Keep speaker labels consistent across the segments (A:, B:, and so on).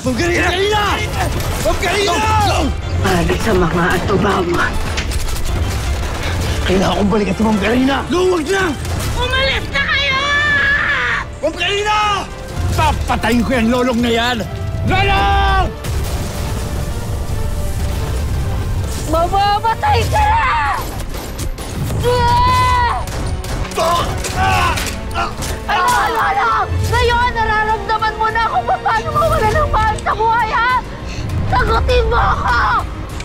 A: Ma'am Karina! Ma'am Karina!
B: Para sa mga atubawa.
A: Kailangan kong balikan si Ma'am Karina! Huwag na!
B: Umalis na kayo!
A: Ma'am Karina! Papatayin ko yung lolong na yan! Lolong!
B: Mamamatay ka na! Ano? Ngayon, nararamdaman mo na kung paano mawala ng mahal sa buhay, ha? Sagutin mo ako!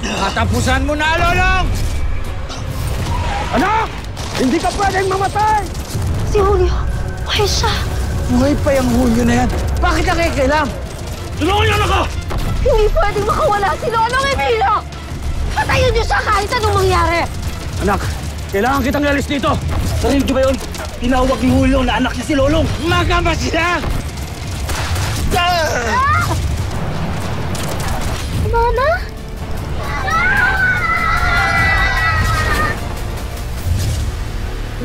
A: Katapusan mo na, Lolong! Anak! Hindi ka pwedeng mamatay!
B: Si Julio, buhay siya.
A: Buhay pa yung Julio na yan. Bakit nakikialam? Tulungan niyo ako!
B: Hindi pwedeng makawala si Lolong Emilio! Patayin niyo siya kahit anong mangyari!
A: Anak, kailangan kitang ialis dito. Narinig niyo ba yun? Tinawag ni Julio na anak niya si Lolong. Magama siya!
B: Mama?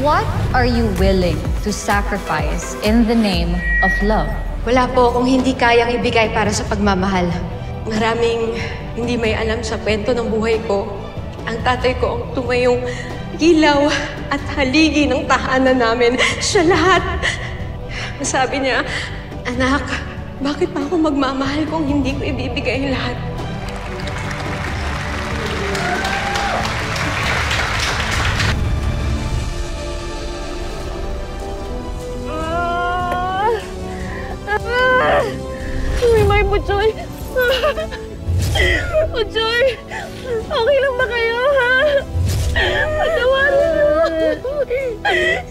C: What are you willing to sacrifice in the name of love?
D: Wala po akong hindi kayang ibigay para sa pagmamahal. Maraming hindi may alam sa kwento ng buhay ko. Ang tatay ko ang tumayong ilaw at haligi ng tahanan namin. Siya lahat. Sabi niya, anak, bakit pa ako magmamahal kung hindi ko ibibigay lahat?
B: May Buchoy! Buchoy! Okay lang ba kayo, ha? Patawarin niyo!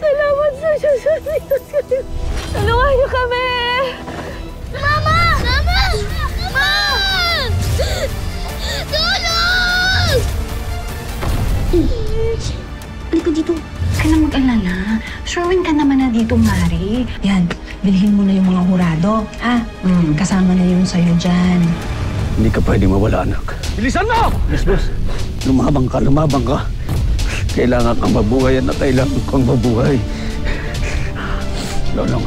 B: Salamat sa Diyos! Tulungan niyo kami! Mama! Mama! Mama! Tulong!
E: Halika dito. Huwag ka na mag-alala. Sherwin ka naman na dito, Mari. Yan, bilhin mo na yung mga hurado, ha? Kasama na yun sa'yo dyan.
A: Hindi ka pwedeng mawala, anak. Bilisan mo! Yes, boss. Lumabang ka, lumabang ka. Kailangan kang mabuhay at kailangan kang mabuhay. Lolong,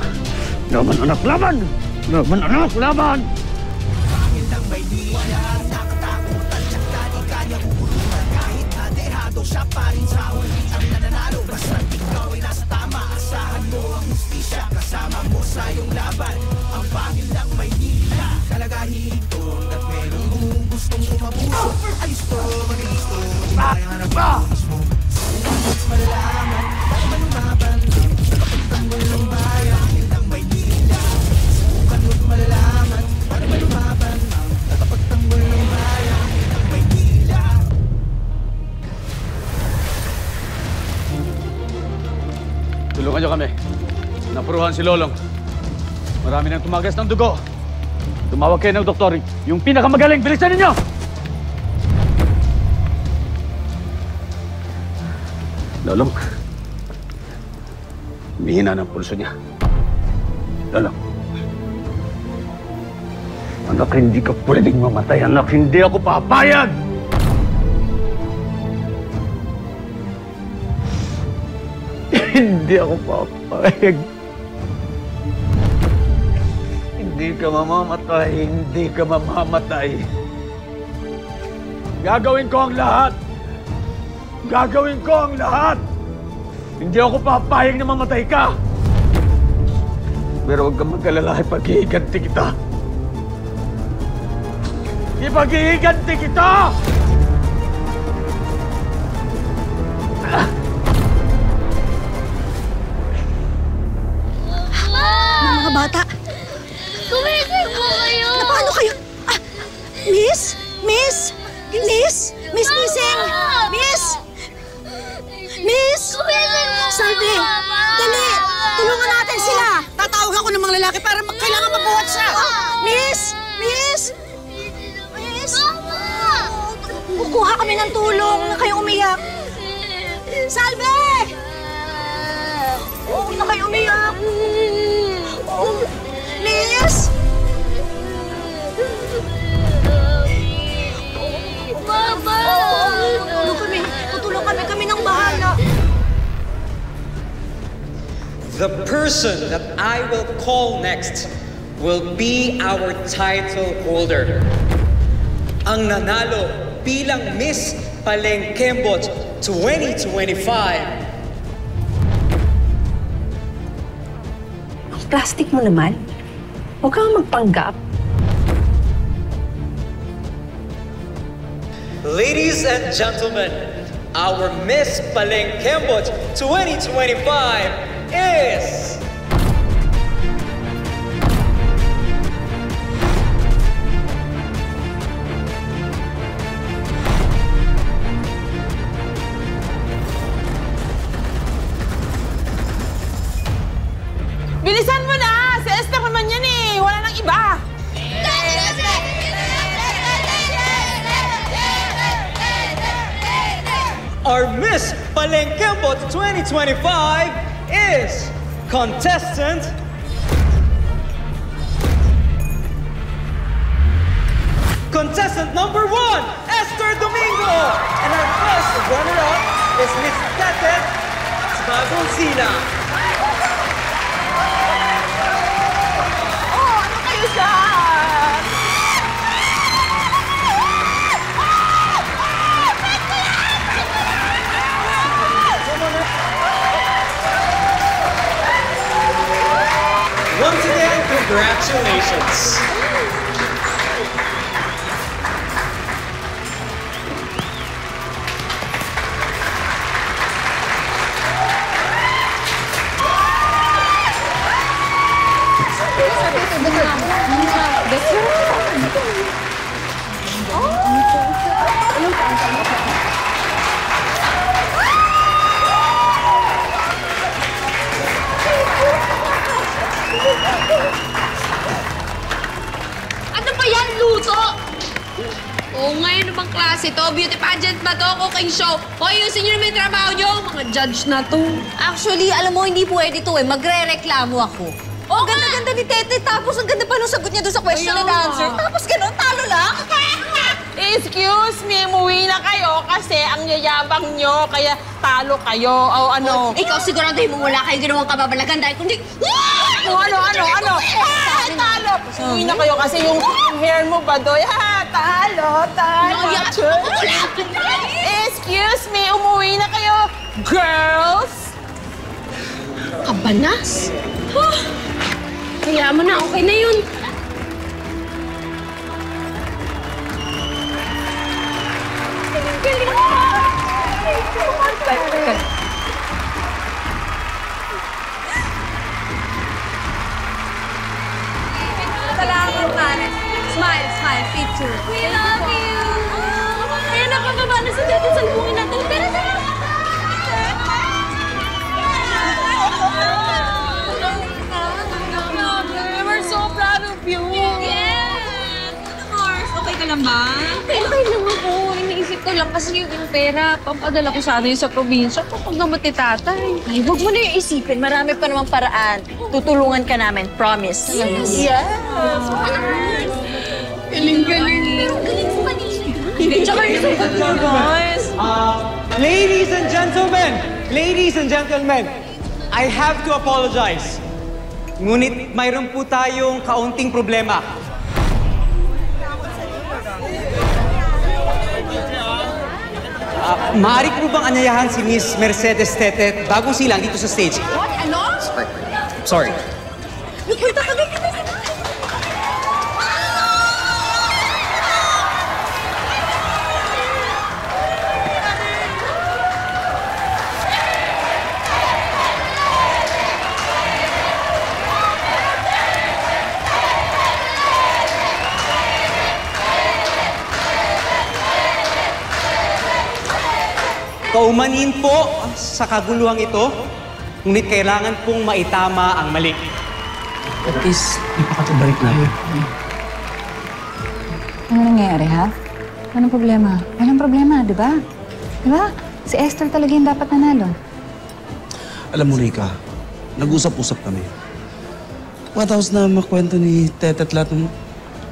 A: laban anak, laban! Laban anak, laban! Tulungan niyo kami. Napuruhan si Lolong. Marami nang tumagas ng dugo. Tumawag kayo ng doktor. Yung pinakamagaling, bilisan ninyo! Lolong. Humihina ng pulso niya. Lolong. Anak, hindi ka pwedeng mamatay. Anak, hindi ako papayag! Hindi ako papayag. Hindi ka mamamatay. Hindi ka mamamatay. Gagawin ko ang lahat. Gagawin ko ang lahat. Hindi ako papayag na mamatay ka. Pero huwag kang mag-alala. Ipag-iiganti kita. Ipag-iiganti kita!
E: Mga bata!
B: Kumising mo kayo!
E: Paano kayo? Miss? Miss? Miss? Miss Missing? Miss? Miss?
B: Kumising mo
E: Salve! Dali! Tulungan natin sila! Tatawag ako ng mga lalaki para kailangan mabuhat siya! Miss? Miss? Miss? Kukuha kami ng tulong na kayo umiyak! Salve! Huwag na kayo umiyak! Miss?
B: Mama!
E: Tutulong kami ng bahala.
F: The person that I will call next will be our title holder. Ang nanalo bilang Miss Palengkembot 2025.
E: Ang plastic mo naman. Huwag kang magpanggap.
F: Ladies and gentlemen, our Miss Palengkembot 2025 is...
G: Bilisan mo na! Si Esther naman yan eh! Wala nang iba!
F: Our Miss Palengkembot 2025 is contestant number 1, Esther Domingo, and our first runner-up is Miss Tetet Bagong Silang.
G: Oh, ano kayo dyan?
F: Once again, congratulations.
B: Ano ba yan, luto? Oo nga, ano bang klase to? Beauty pageant ba to? Cooking show? O, ayusin nyo naman yung trabaho nyo. Mga judge na to.
H: Actually, alam mo, hindi pwede to eh. Magre-reklamo ako.
B: Oo
H: Ang ganda-ganda ni Tete, tapos ang ganda pa nung sagot niya doon sa question and answer. Tapos ganun, talo lang.
G: Excuse me, umuwi na kayo kasi ang yayabang nyo, kaya talo kayo. O ano?
B: Ikaw siguraduhin mo wala kayong ginawang kababalagan dahil kundi...
G: Ano? Talo! Umuwi na kayo kasi yung hair mo ba, Doy? Ha? Talo! Excuse me, umuwi na kayo, girls!
B: Kabanas? Huh? Kaya mo na, okay na yun.
H: Salamat, Mare. Smile, smile. Picture.
B: We love you! Kaya napakaba na sa dati sa lubungin natin. Pero sa...
G: We're so proud of you!
B: Yes! Mars, okay ka lang ba? Okay lang ako. Iniisip ko lang kasi yung pera, pampadala ko sana yun sa probinsya kapag gamot ni tatay.
H: Ay, huwag mo na yung isipin. Marami pa namang paraan. Tutulungan ka namin. Promise.
G: Yes!
B: Galing-galing. Pero galing mo kanina. Hindi, tsaka yung
G: Guys!
F: Ladies and gentlemen, I have to apologize. Ngunit mayroon po tayong kaunting problema. Maaari po bang anyayahan si Miss Mercedes Tetet Bagong Silang dito sa stage?
B: What? Ano?
F: Sorry. Kaumanin po sa kaguluhang ito, ngunit kailangan pong maitama ang mali.
I: At least, ipakatubalik na.
C: Ano nangyayari, ha? Anong problema? Walang problema, di ba? Di ba? Si Esther talaga yung dapat nanalo.
I: Alam mo, Rika, nag-usap-usap kami. Matapos na makwento ni Tete at lahat ng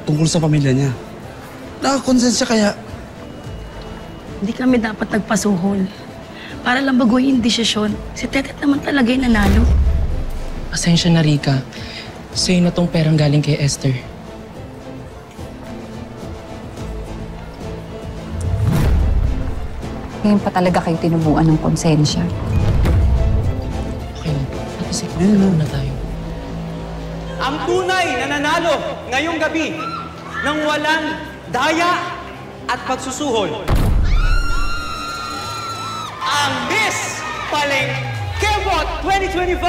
I: tungkol sa pamilya niya. Nakakonsensya kaya.
E: Hindi kami dapat nagpasuhol. Para lang baguhin yung desisyon. Si Tetet naman talaga yung nanalo.
J: Pasensya na, Rika. Sa'yo na tong perang galing kay Esther.
C: Ngayon pa talaga kayo tinubuan ng konsensya.
J: Okay na. Naisip ko na tayo.
F: Ang tunay na nanalo ngayong gabi ng walang daya at pagsusuhol. Ang Miss Palengkebot 2025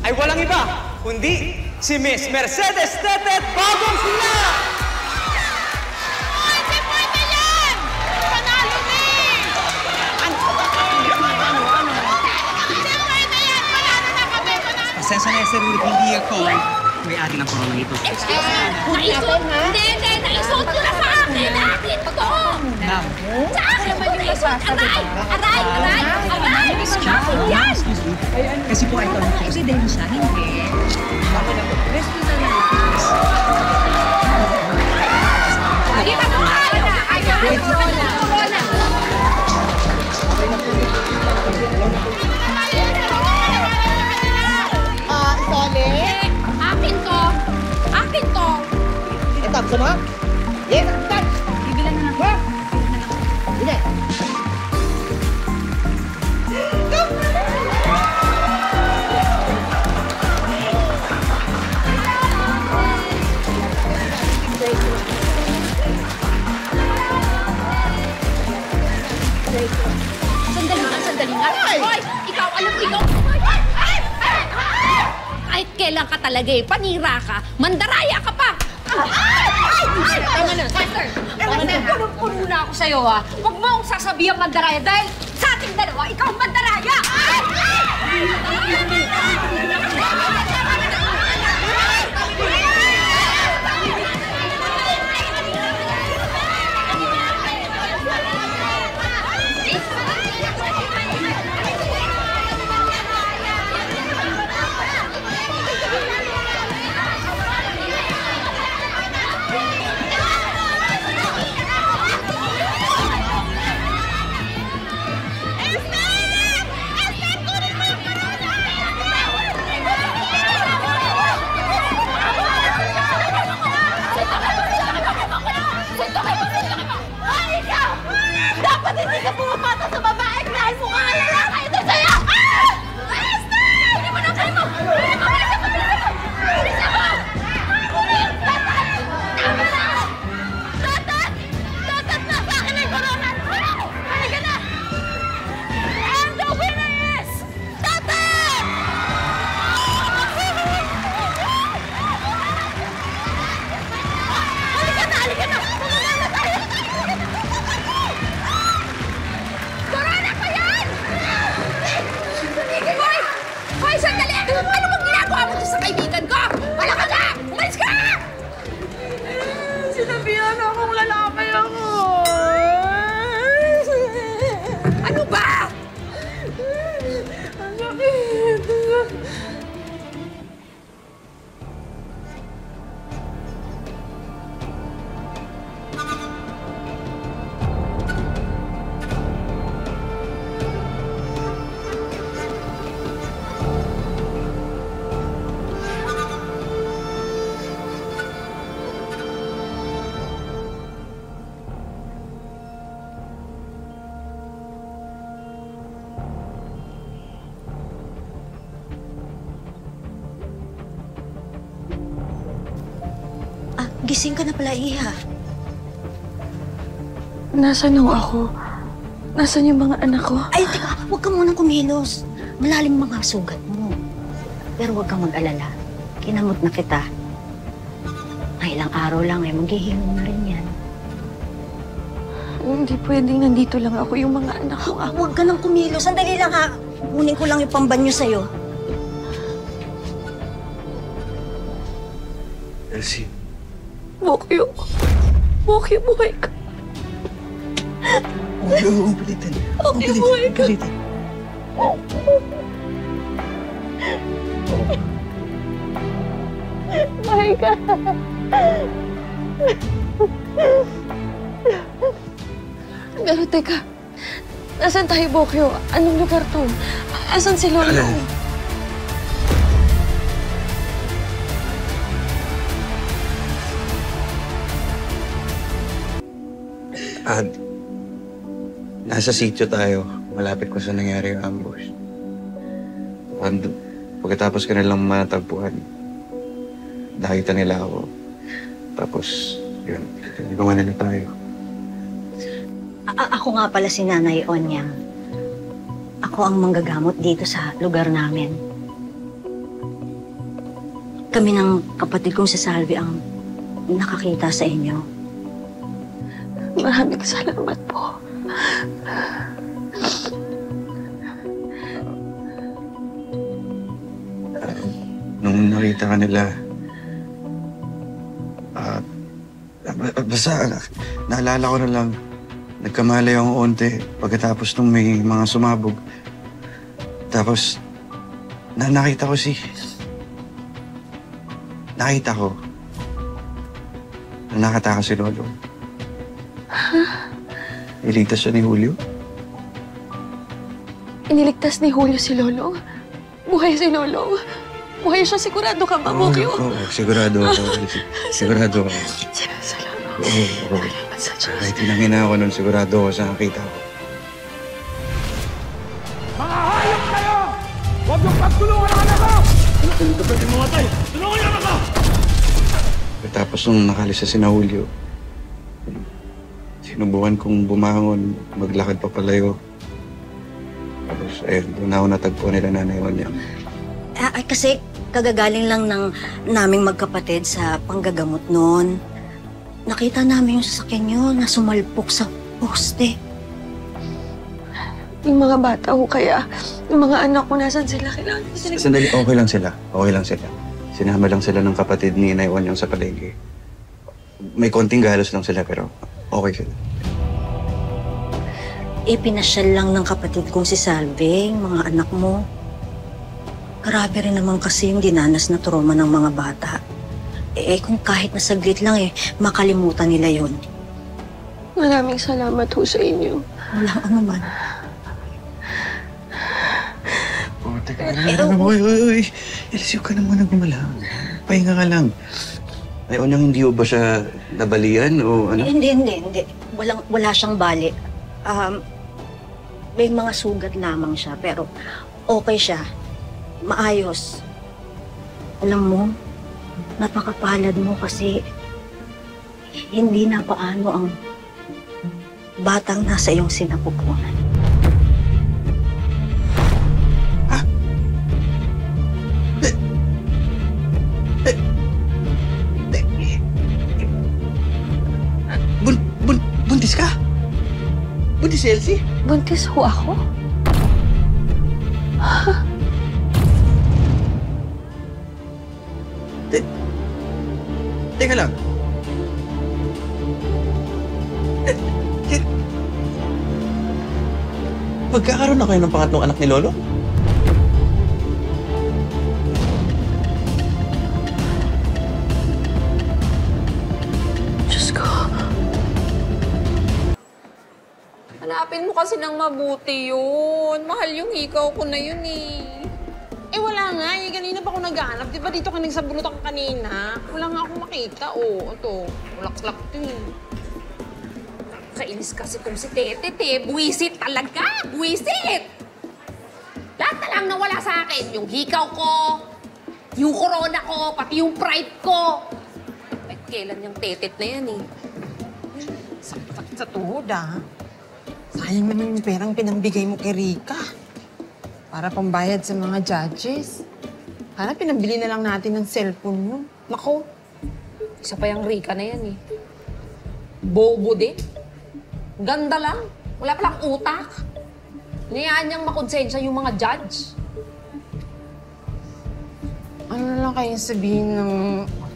F: ay walang iba kundi si Miss Mercedes Tetet Bagong Sila! Pasensya na, Sir Rick, hindi ako may-ari ng koronang ito.
B: Excuse me! Hindi! Naisuot ko na sa akin! Akin to!
F: Ma'am.
B: Sa akin mo naisuot! Aray! Yan!
F: Excuse me. Kasi po ito ang
E: Evidensya, hindi.
B: Kita mo nga! Ayaw! Corona!
G: Sole?
B: Akin to! Akin to!
G: Ito, gusto mo? Yes, cut!
C: Bibilan na lang.
G: Hindi.
B: Sandali nga. Hoy! Ikaw, alam mo, ikaw... Kahit kailan ka talaga eh. Panira ka. Mandaraya ka pa. Tama na. Master, punong-puno na ako sa'yo, ha. Huwag mo akong sasabihan mandaraya dahil sa ating dalawa, ikaw ang mandaraya. Dapat hindi ka pumapata sa babae dahil mukha ka lalaki ito sa'yo! Esther! Hindi mo na kayo mo! Bilisan mo! Bilisan mo! Tama na! Tatat! Tatat na! Sa akin ay corona! Halika na! And the winner is... Tatat! Halika na! Halika na! Bumaba na tayo! Corona pa yan! Hoy! Hoy, sandali! Ano bang ginagawa mo sa kaibigan ko? Wala ka na! Umalis ka! Sinabihan akong lalaki ako. Ano ba? Ang sakit.
E: Gising ka na pala, Iha.
H: Nasaan ho ako? Nasaan yung mga anak ko?
E: Ay, teka, huwag ka munang kumilos. Malalim mga sugat mo. Pero huwag kang mag-alala. Kinamot na kita. May ilang araw lang ay maghihilom na rin yan.
H: Hindi pwedeng nandito lang ako yung mga anak ko.
E: Huwag ka nang kumilos. Sandali lang, ha. Kunin ko lang yung pambanyo sa'yo.
I: Elsie.
H: Bokyo. Bokyo, buhay ka.
I: Huwag pilitin.
H: Bokyo, buhay ka. Buhay ka. Pero teka, nasan tayo, Bokyo? Anong lugar to? Asan si Lolo?
K: Nasa sitio tayo. Malapit ko sa nangyari yung ambush. Pagkatapos ka nilang matagpuan, nakita nila ako. Tapos, yun, gumawa na tayo.
E: Ako nga pala si Nanay Onyang. Ako ang manggagamot dito sa lugar namin. Kami ng kapatid kong si Salvi ang nakakita sa inyo.
D: Maraming salamat po.
K: Nung nakita ka nila, basta naalala ko na lang, nagkamalay akong onte pagkatapos nung may mga sumabog. Tapos, nakita ko na nakataka si Lolo. Iligtas siya ni Julio.
D: Iniligtas ni Julio si Lolo? Buhay si Lolo? Buhay siya, sigurado ka ba, Mokyo?
K: Oo, sigurado ako. Sigurado ako.
D: Salamat.
K: Oo. Kahit hinangina ako nun, sigurado ako sa nakita ko.
A: Mga hayop kayo! Huwag yung pagtulungan ang anak ko! Ito pwede mga tayo! Tulungan yung anak ko!
K: Tapos nung nakalis si Julio, sinubukan kong bumangon, maglakad pa palayo. Tapos, ayun, doon ako natagpo nila Nanay Onya.
E: Kasi kagagaling lang naming magkapatid sa panggagamot noon. Nakita namin yung sasakyan nyo na sumalpok sa poste.
D: Yung mga bata ko kaya, yung mga anak ko, nasan sila? Kailangan sila.
K: Sandali, okay lang sila. Okay lang sila. Sinama lang sila ng kapatid ni Nay Onyang sa palengke. May konting galos lang sila pero okay sila.
E: Pinasyal lang ng kapatid kong si Salve, yung mga anak mo. Grabe rin naman kasi yung dinanas na trauma ng mga bata. Kung kahit na saglit lang makalimutan nila yon.
D: Maraming salamat ho sa inyo.
E: Walang anuman.
K: Teka lang. Uy. Elsie, ka na muna gumalang. Pahinga ka lang. Nay Onyang, hindi ba siya nabalian o ano?
E: Hindi. Wala siyang bali. May mga sugat lamang siya, pero okay siya. Maayos. Alam mo, napakapalad mo kasi hindi na paano ang batang nasa iyong sinapupunan.
K: Ha? Buntis ka? Buntis si Elsie?
D: Buntis ho ako?
K: Teka lang. Magkakaroon na kayo ng pangatlong anak ni Lolo?
D: Diyos ko.
G: Hanapin mo kasi ng mabuti yun. Mahal yung hikaw ko na yun eh. Wala nga eh. Kanina pa ako naghahanap. Di ba dito ka nagsabunutan ka kanina? Wala nga akong makita. Ito. Ulak-lak to eh.
B: Kainis kasi kung si Tetet eh. Buwisit talaga! Buwisit! Lahat na lang nawala sa akin. Yung hikaw ko, yung corona ko, pati yung pride ko. Kailan yung Tetet na yan eh.
G: Sakit sa tuhod ah. Sayang naman yung perang pinambigay mo kay Rika. Para pambayad sa mga judges. Sana pinabili na lang natin ng cellphone mo. Nako, isa pa yung Rika na yan eh. Bobo din. Ganda lang. Wala palang utak. Niyaan niyang makonsensya yung mga judge. Ano na lang kayong sabihin ng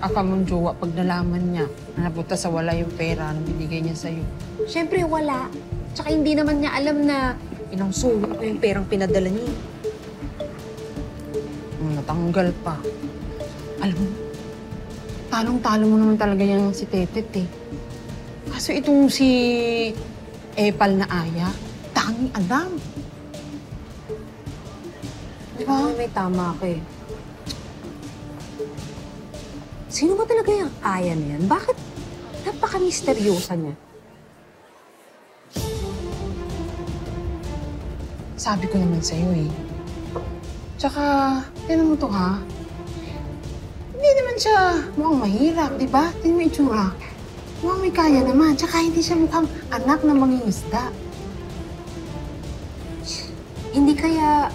G: aka mong jowa pag nalaman niya na napunta sa wala yung pera na binigay niya sa'yo?
B: Siyempre wala. Tsaka hindi naman niya alam na ilang sulit ko yung perang pinadala niya.
G: Natanggal pa. Alam mo, talong-talo mo naman talaga yan si Tetet eh. Kaso itong si Epal na Aya, tanging alam. Di ba?
B: May tama ka eh. Sino ba talaga yung Aya na yan? Bakit napaka-misteryosa niya?
G: Sabi ko naman sa'yo eh. Tsaka, tingnan mo to ha. Hindi naman siya mukhang mahirap, di ba? Tingnan mo itsura. Mukhang may kaya naman. Tsaka hindi siya mukhang anak ng mangingisda.
B: Hindi kaya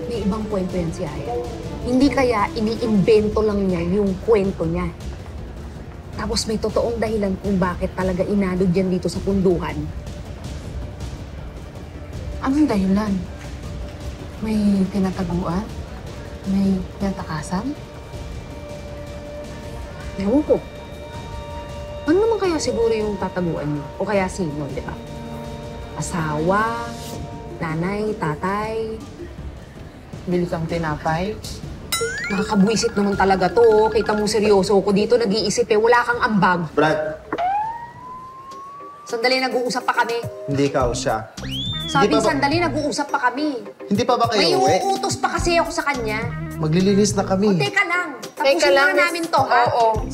B: may ibang kwento yan si Aya. Hindi kaya iniimbento lang niya yung kwento niya. Tapos may totoong dahilan kung bakit talaga inalod yan dito sa punduhan.
G: Anong dahilan? May tinataguan? May tinatakasan?
B: Ewan ko. Ano naman kaya siguro yung tataguan niyo? O kaya sino, di ba? Asawa, nanay, tatay.
G: Bili kang tinapay?
B: Nakakabwisit naman talaga to. Kita mo seryoso ko dito, nag-iisip eh. Wala kang ambag.
L: Brad,
B: Sandali, nag-uusap pa kami.
L: hindi ka siya.
B: Sabing sandali, nag-uusap pa kami.
L: Hindi pa ba
B: May
L: kayo uwi?
B: uutos pa kasi ako sa kanya.
L: Maglilinis na
B: O,
L: kami.
B: teka lang. Tapusin na namin to, ha?
G: Oo.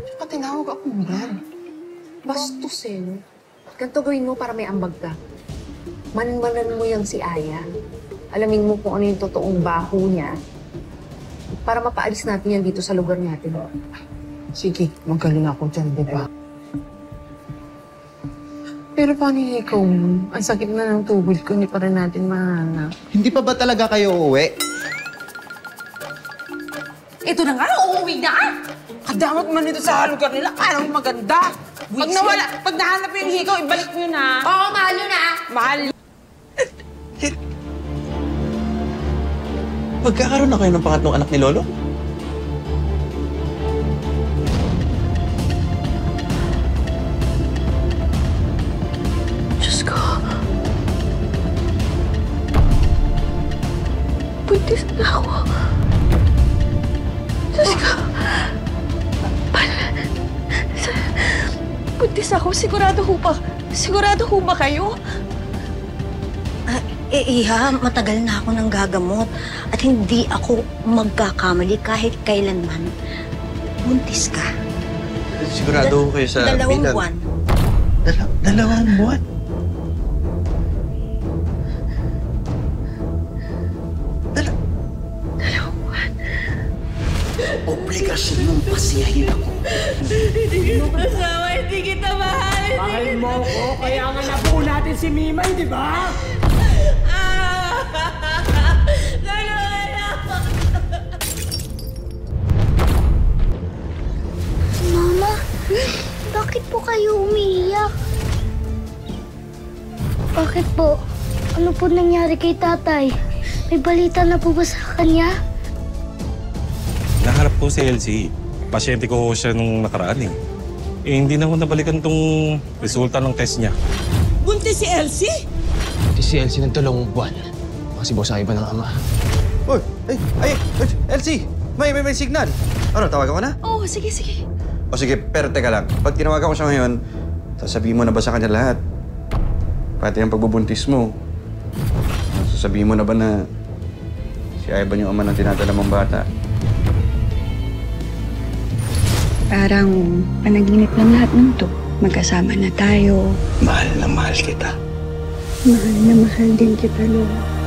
G: Tsaka tinawag ako, Brad.
B: Bastos eh, no? Ganito gawin mo para may ambag ka. Manmanan mo yung si Aya. Alamin mo kung ano yung totoong baho niya. Para mapaalis natin yan dito sa lugar natin.
G: Sige, magaling ako dyan, di ba? Pero paano yung ikaw? Ang sakit na ng tubig ko, hindi pa rin natin mahanap.
L: Hindi pa ba talaga kayo uwi?
B: Ito na nga, uuwi na!
G: Kadamot man ito sa lugar nila, parang maganda. Pag nawala, pag nahanap yung hikaw, ibalik nyo na.
B: Oo, mahal yun na!
G: Mahal.
K: Magkakaroon na kayo ng pangatlong anak ni Lolo?
D: Diyos ko. Buntis na ako. Diyos ko. Buntis ako. Sigurado ho ba kayo?
E: Iha, matagal na ako nang gagamot at hindi ako magkakamali kahit kailanman. Buntis ka.
K: Sigurado ho kayo sa
E: 2 buwan.
K: 2 buwan?
I: Obligasyon mong pasiyahin ako.
H: Hindi mo kasama, hindi kita mahal.
M: Mahal mo ko, kaya nga nabuo natin si Mimay, di ba?
N: Mama, bakit po kayo umiiyak? Bakit po? Ano po nangyari kay tatay? May balita na po ba sa kanya?
O: Naharap ko si Elsie. Pasyente ko siya nung nakaraan eh. Hindi na ko nabalikan tong resulta ng test niya.
M: Buntis si Elsie?
J: Buntis si Elsie ng 2 buwan. Kasi boss ang iba ng ama.
K: Uy! Elsie! May signal! Ano, tawagan ko na?
H: Oo, sige.
K: O sige, pero teka lang. Pag tinawagan ko siya ngayon, sasabihin mo na ba sa kanya lahat? Pati ang pagbubuntis mo. Sasabihin mo na ba na si Ivan yung ama ng tinadala mong bata?
C: Parang panaginip lang lahat ng to. Magkasama na tayo.
I: Mahal na mahal kita.
N: Mahal na mahal din kita, Lola.